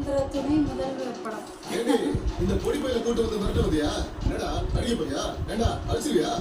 என்கிற துணை முதல்வர் படம். ஏடி இந்த பொடி பையில கூட்டு வந்து மிரட்ட வந்தியா? என்னடா அடிக்க போறியா? ஏண்டா அடிச்சிருவியா?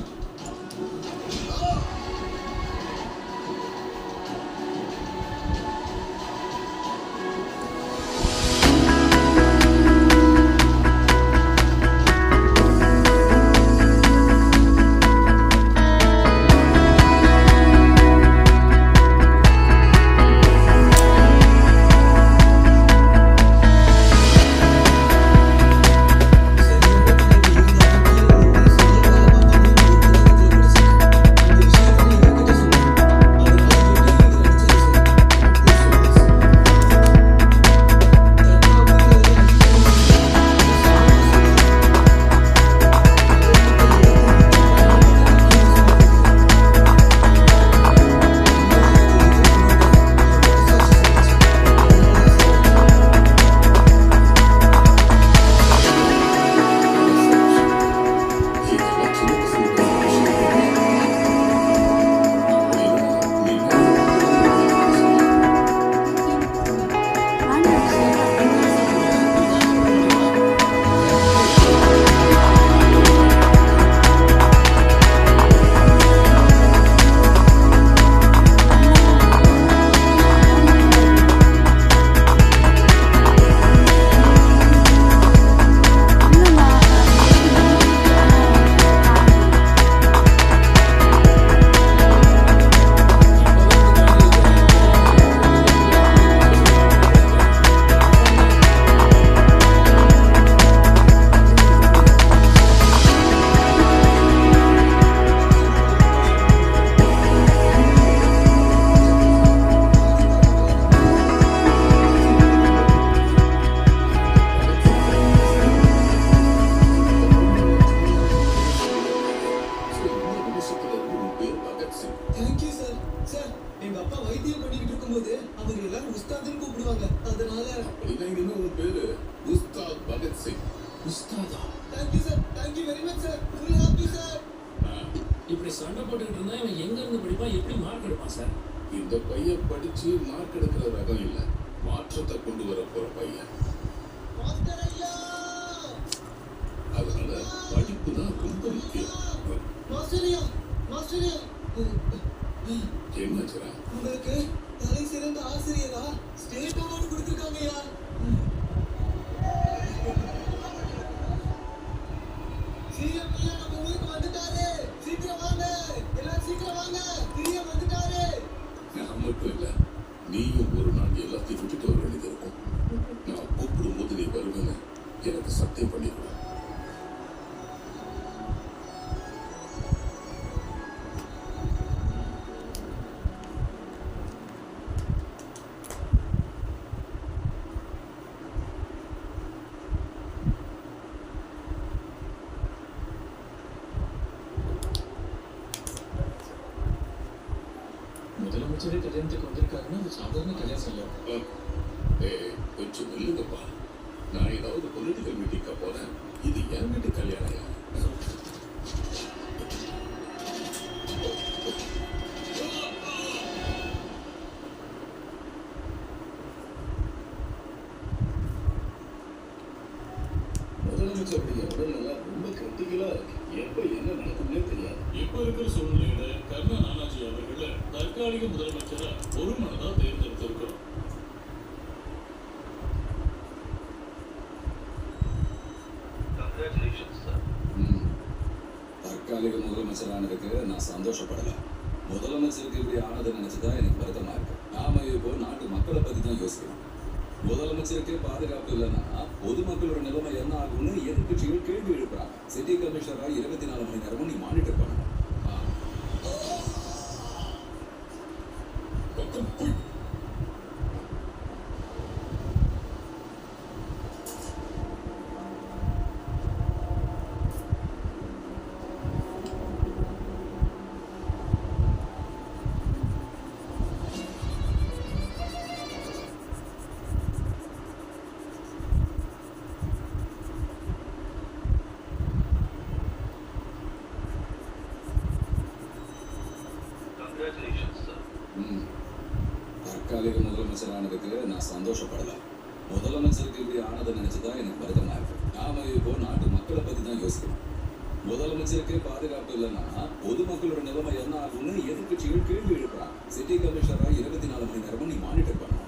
இப்படி சண்டை போட்டுக்கிட்டு இருந்தா இவன் எங்க இருந்து படிப்பா எப்படி மார்க் எடுப்பான் சார்? இந்த பையன் படிச்சு மார்க் எடுக்கிற ரகம் இல்ல, மாற்றத்தை கொண்டு வர போற பையன். அதனால படிப்பு தான் ரொம்ப முக்கியம். என்னாச்சுரா? உங்களுக்கு தலை சிறந்த ஆசிரியரா ஸ்டேட் அவார்டு கொடுத்திருக்காங்கயா. சிஎம் நம்ம ஊருக்கு வந்துட்டாரு. சீக்கிரம் வாங்க, எல்லாம் சீக்கிரம் வாங்க. சிஎம் வந்துட்டாரு. நான் மட்டும் இல்ல, நீயும் ஒரு நாள் எல்லாத்தையும் விட்டுட்டு வர வேண்டியது இருக்கும். நான் கூப்பிடும் போது நீ வருவேன்னு எனக்கு சத்தியம் பண்ணிக்கூட. முதலமைச்சரே கல்யாணத்துக்கு வந்திருக்காருன்னா அது சாதாரண கல்யாணம் இல்லை. கொஞ்சம் இல்லைங்கப்பா, நான் ஏதாவது பொலிட்டிக்கல் மீட்டிங்கா போறேன். இது என் வீட்டு கல்யாணம். முதலமைச்சருடைய உடல்நல ரொம்ப கிரிட்டிக்கலா இருக்கு. எப்ப என்ன நடக்கும்னே தெரியாது. இப்ப இருக்கிற சூழ்நிலையில கருணா நானாஜி அவர்கள தற்காலிக முதலமைச்சரா ஒரு மனதா தேர்ந்தெடுத்திருக்கிறோம். தற்காலிக முதலமைச்சரானதுக்கு நான் சந்தோஷப்படல. முதலமைச்சருக்கு இப்படி ஆனதை நினைச்சுதான் எனக்கு வருத்தமா இருக்கு. நாம இப்போ நாட்டு மக்களை பத்தி தான் யோசிக்கிறோம். முதலமைச்சருக்கே பாதுகாப்பு இல்லைன்னா பொதுமக்களோட நிலைமை என்ன ஆகும்னு எதிர்கட்சிகள் கேள்வி எழுப்புறாங்க. சிட்டி கமிஷனரா 24 மணி நேரமும் நீ மானிட்டர் பண்ணணும். தற்காலிக முதலமைச்சரானதுக்கு நான் சந்தோஷப்படல. முதலமைச்சருக்கு இப்படி ஆனதை நினைச்சுதான் எனக்கு வருத்தமா இருக்கு. நாம இப்போ நாட்டு மக்களை பத்தி தான் யோசிக்கணும். முதலமைச்சருக்கே பாதுகாப்பு இல்லைன்னா பொதுமக்களோட நிலைமை என்ன ஆகும்னு எதிர்க்கட்சிகள் கேள்வி எழுப்புறாங்க. சிட்டி கமிஷனரா 24 மணி நேரமும் நீ மானிட்டர் பண்ணணும்.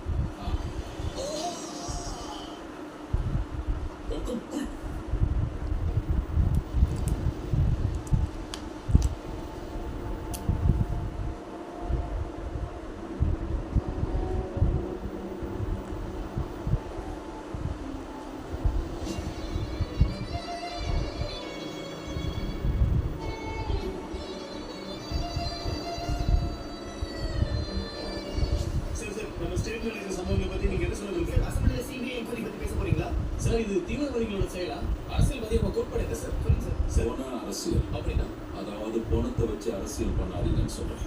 நம்ம ஸ்டேட்ல இருக்கிற சம்பவங்களை பத்தி நீங்க என்ன சொல்ல விரும்புறீங்க? அசம்பிளில சிபிஐ என்கொயரி பத்தி பேச போறீங்களா? சார் இது தீவிரவாதிகளோட செயலா? அரசியல்வாதி அவங்க கோட்பாடு சார். சொல்லுங்க சார். போன அரசியல் அப்படின்னா அதாவது பணத்தை வச்சு அரசியல் பண்ணாதீங்கன்னு சொல்றேன்.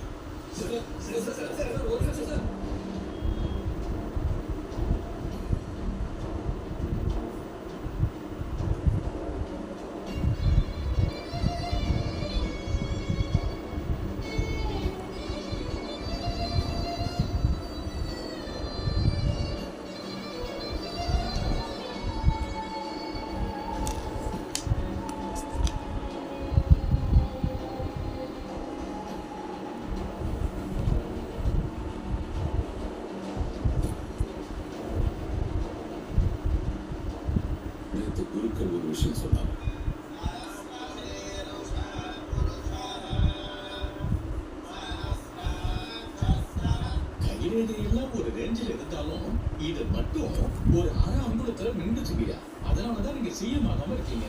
ஒரு நிமிஷம் சார். நேற்று குருக்கள் ஒரு விஷயம் சொன்னாங்க. கைரேகை எல்லாம் ஒரு ரேஞ்சில் இருந்தாலும் இது மட்டும் ஒரு அரை அங்குலத்துல நின்றுச்சுக்கியா. அதனாலதான் நீங்க சிஎம் ஆகாம இருக்கீங்க.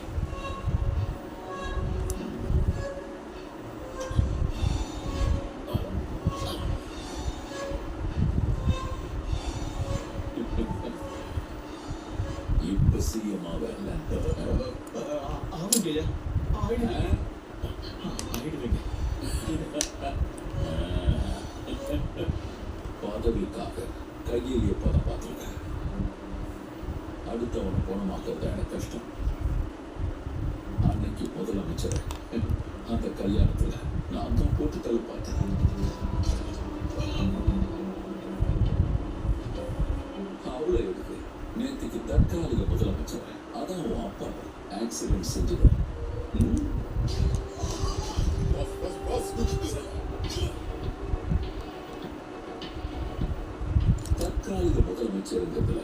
இப்ப சிஎம் ஆகல. ஆகுங்கய்யா. ஆயிடுவீங்க. பதவிக்காக கையில் எப்பதை பார்த்துருக்க. அடுத்தவனை பணமாக்குறது எனக்கு கஷ்டம். அன்னைக்கு முதலமைச்சர் அந்த கல்யாணத்துல நான் தான் போட்டு தள்ள பார்த்தேன். அவ்வளோ எடுக்கு. நேற்றுக்கு தற்காலிக முதலமைச்சர் அதான் உன் அப்பா ஆக்சிடென்ட் செஞ்சது. தற்காலிக முதலமைச்சருங்கிறதுல